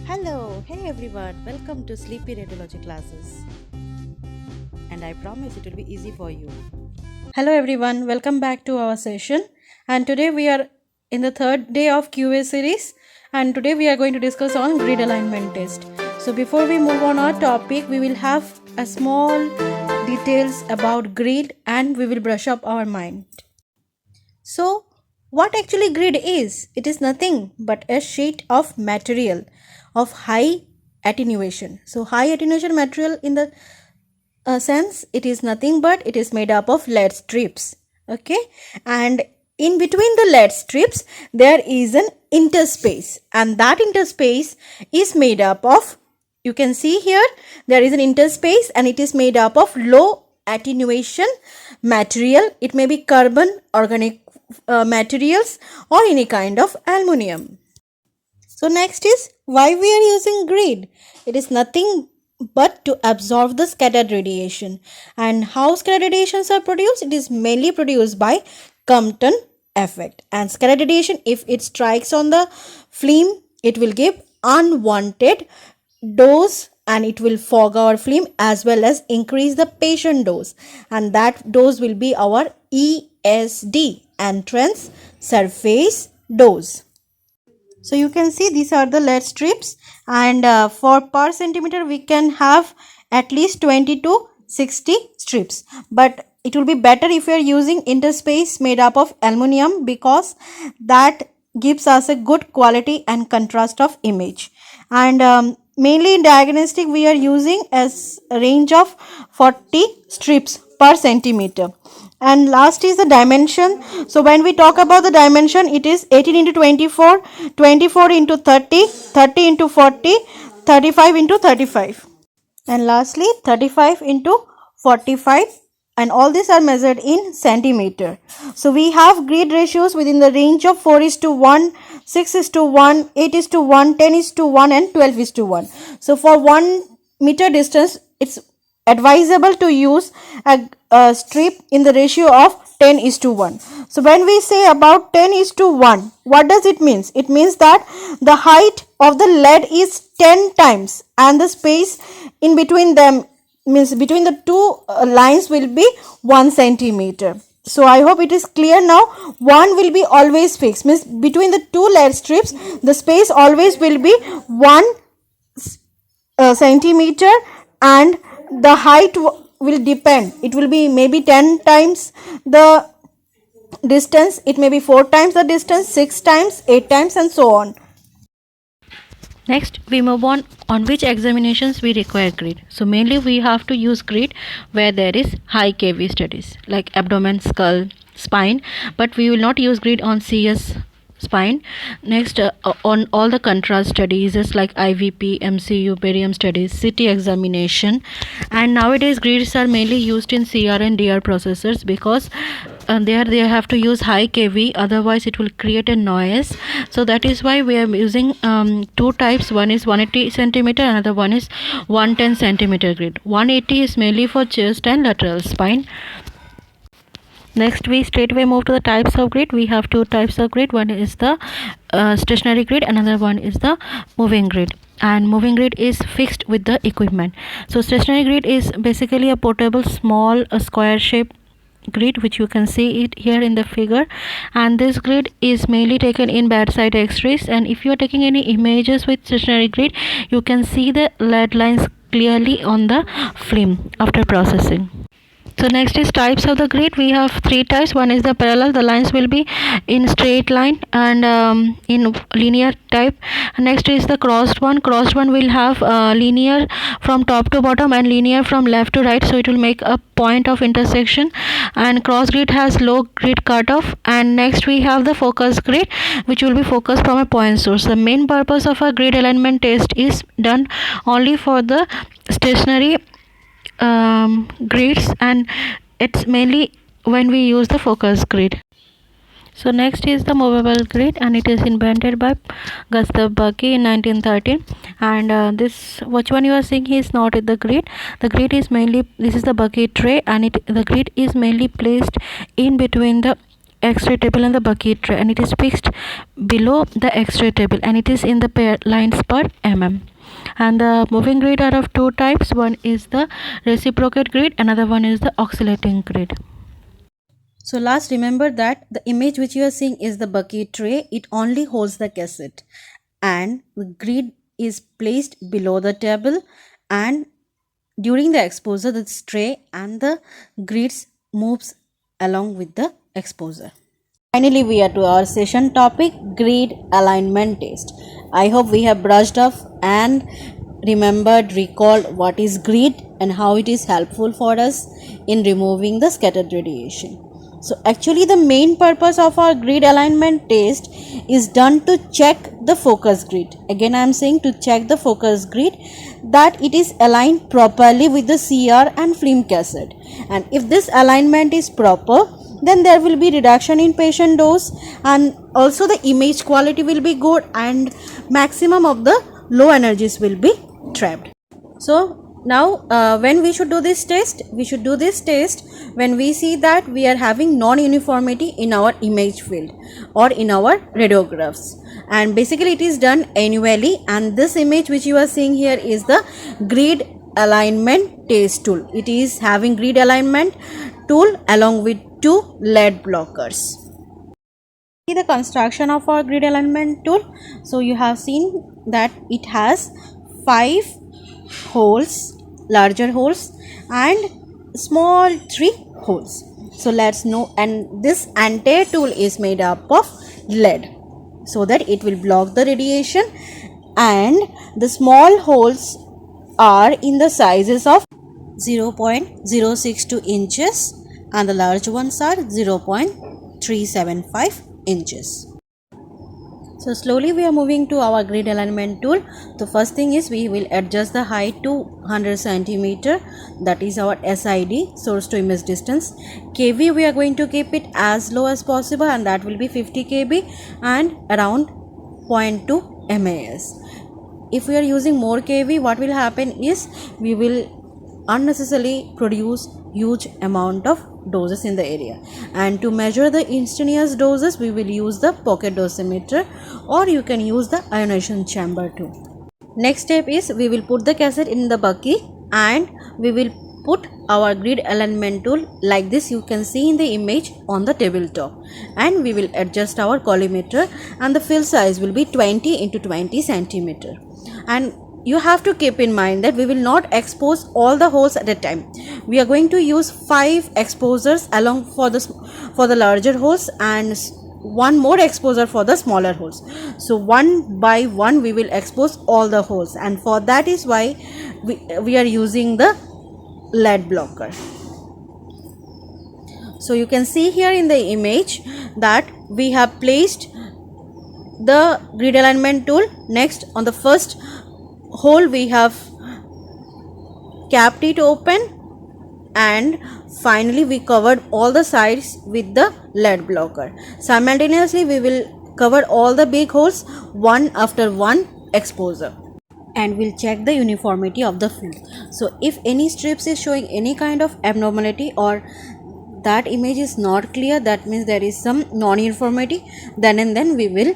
Hello, hey everyone, welcome to Sleepy Radiology classes. And I promise it will be easy for you. Hello everyone, welcome back to our session. And today we are in the third day of QA series. And today we are going to discuss on grid alignment test. So before we move on our topic, we will have a small details about grid and we will brush up our mind. So what actually grid is? It is nothing but a sheet of material of high attenuation. So high attenuation material in the sense it is nothing but it is made up of lead strips. Okay, and in between the lead strips there is an interspace, and that interspace is made up of, you can see here, there is an interspace and it is made up of low attenuation material. It may be carbon, organic materials, or any kind of aluminum. So next is why we are using grid. It is nothing but to absorb the scattered radiation. And how scattered radiations are produced? It is mainly produced by Compton effect. And scattered radiation, if it strikes on the film, it will give unwanted dose and it will fog our film as well as increase the patient dose. And that dose will be our ESD, entrance surface dose. So you can see these are the lead strips, and for per centimeter we can have at least 20 to 60 strips, but it will be better if we are using interspace made up of aluminum because that gives us a good quality and contrast of image. And mainly in diagnostic we are using as a range of 40 strips per centimeter. And last is the dimension. So when we talk about the dimension, it is 18 into 24, 24 into 30, 30 into 40, 35 into 35. And lastly 35 into 45, and all these are measured in centimeter. So we have grid ratios within the range of 4:1, 6:1, 8:1, 10:1 and 12:1. So for 1 meter distance it's advisable to use a strip in the ratio of 10:1. So when we say about 10:1, what does it mean? It means that the height of the lead is 10 times and the space in between them, means between the two lines, will be 1 centimeter. So I hope it is clear now. One will be always fixed, means between the two lead strips the space always will be 1 centimeter, and the height will depend. It will be maybe 10 times the distance, it may be 4 times the distance, 6 times, 8 times and so on. Next we move on which examinations we require grid. So mainly we have to use grid where there is high KV studies like abdomen, skull, spine, but we will not use grid on CS spine. Next on all the contrast studies just like IVP, MCU, barium studies, CT examination. And nowadays grids are mainly used in CR and DR processors because there they have to use high kV, otherwise it will create a noise. So that is why we are using two types. One is 180 centimeter, another one is 110 centimeter grid. 180 is mainly for chest and lateral spine. Next we straightway move to the types of grid. We have two types of grid. One is the stationary grid, another one is the moving grid. And moving grid is fixed with the equipment. So stationary grid is basically a portable small square shape grid, which you can see it here in the figure, and this grid is mainly taken in bedside x-rays. And if you are taking any images with stationary grid, you can see the lead lines clearly on the film after processing. So next is types of the grid. We have three types. One is the parallel, the lines will be in straight line and in linear type. Next is the crossed one. Crossed one will have linear from top to bottom and linear from left to right, so it will make a point of intersection. And cross grid has low grid cutoff. And next we have the focus grid, which will be focused from a point source. The main purpose of a grid alignment test is done only for the stationary grids, and it's mainly when we use the focus grid. So next is the movable grid, and it is invented by Gustav Bucky in 1913. And this, which one you are seeing is not the grid. The grid is mainly, this is the Bucky tray, and the grid is mainly placed in between the X-ray table and the bucket tray, and it is fixed below the X-ray table, and it is in the pair lines per mm. And the moving grid are of two types. One is the reciprocate grid, another one is the oscillating grid. So last, remember that the image which you are seeing is the bucket tray. It only holds the cassette, and the grid is placed below the table, and during the exposure the tray and the grids moves along with the exposure. Finally, we are to our session topic, grid alignment test. I hope we have brushed off and remembered, recalled what is grid and how it is helpful for us in removing the scattered radiation. So actually the main purpose of our grid alignment test is done to check the focus grid. Again I am saying to check the focus grid, that it is aligned properly with the CR and film cassette. And if this alignment is proper, then there will be reduction in patient dose, and also the image quality will be good, and maximum of the low energies will be trapped. So now when we should do this test? We should do this test when we see that we are having non-uniformity in our image field or in our radiographs, and basically it is done annually. And this image which you are seeing here is the grid alignment test tool. It is having grid alignment tool along with two lead blockers. See the construction of our grid alignment tool. So you have seen that it has 5 holes, larger holes, and small 3 holes. So let's know, and this entire tool is made up of lead so that it will block the radiation, and the small holes are in the sizes of 0.062 inches and the large ones are 0.375 inches. So slowly we are moving to our grid alignment tool. The first thing is we will adjust the height to 100 centimeter. That is our SID, source to image distance. kV we are going to keep it as low as possible, and that will be 50 kb and around 0.2 MAS. If we are using more kV, what will happen is we will unnecessarily produce huge amount of doses in the area. And to measure the instantaneous doses, we will use the pocket dosimeter, or you can use the ionization chamber too. Next step is we will put the cassette in the bucket, and we will put our grid alignment tool like this. You can see in the image on the tabletop, and we will adjust our collimator, and the field size will be 20 into 20 centimeter. And you have to keep in mind that we will not expose all the holes at a time. We are going to use 5 exposures along for the larger holes, and one more exposure for the smaller holes. So one by one we will expose all the holes, and for that is why we are using the lead blocker. So you can see here in the image that we have placed the grid alignment tool. Next, on the first hole we have capped it open, and finally we covered all the sides with the lead blocker. Simultaneously we will cover all the big holes one after one exposure, and we'll check the uniformity of the film. So if any strips is showing any kind of abnormality, or that image is not clear, that means there is some non-uniformity, then and then we will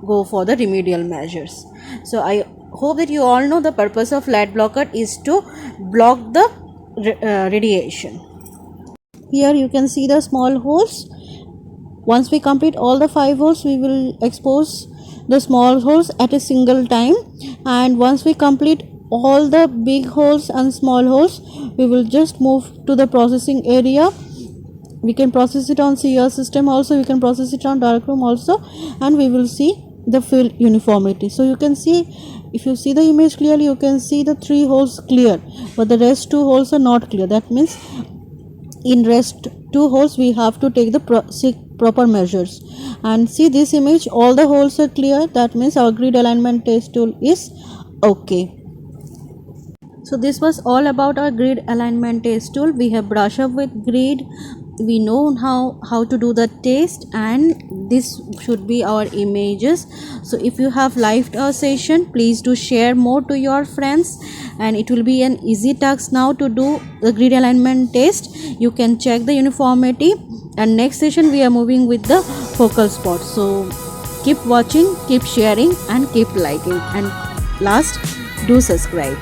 go for the remedial measures. So I hope that you all know the purpose of lead blocker is to block the radiation. Here you can see the small holes. Once we complete all the 5 holes, we will expose the small holes at a single time, and once we complete all the big holes and small holes, we will just move to the processing area. We can process it on CR system also, we can process it on darkroom also, and we will see the field uniformity. So you can see, if you see the image clearly, you can see the 3 holes clear, but the rest 2 holes are not clear. That means in rest 2 holes we have to take the proper measures. And see this image, all the holes are clear. That means our grid alignment test tool is okay. So this was all about our grid alignment test tool. We have brushed up with grid, we know how to do the test, and this should be our images. So if you have liked our session, please do share more to your friends, and it will be an easy task now to do the grid alignment test. You can check the uniformity and next session we are moving with the focal spot. So keep watching, keep sharing and keep liking, and last, do subscribe.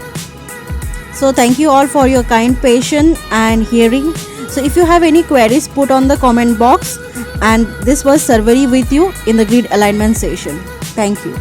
So thank you all for your kind patience and hearing. So if you have any queries, put on the comment box, and this was Sarvari with you in the grid alignment session. Thank you.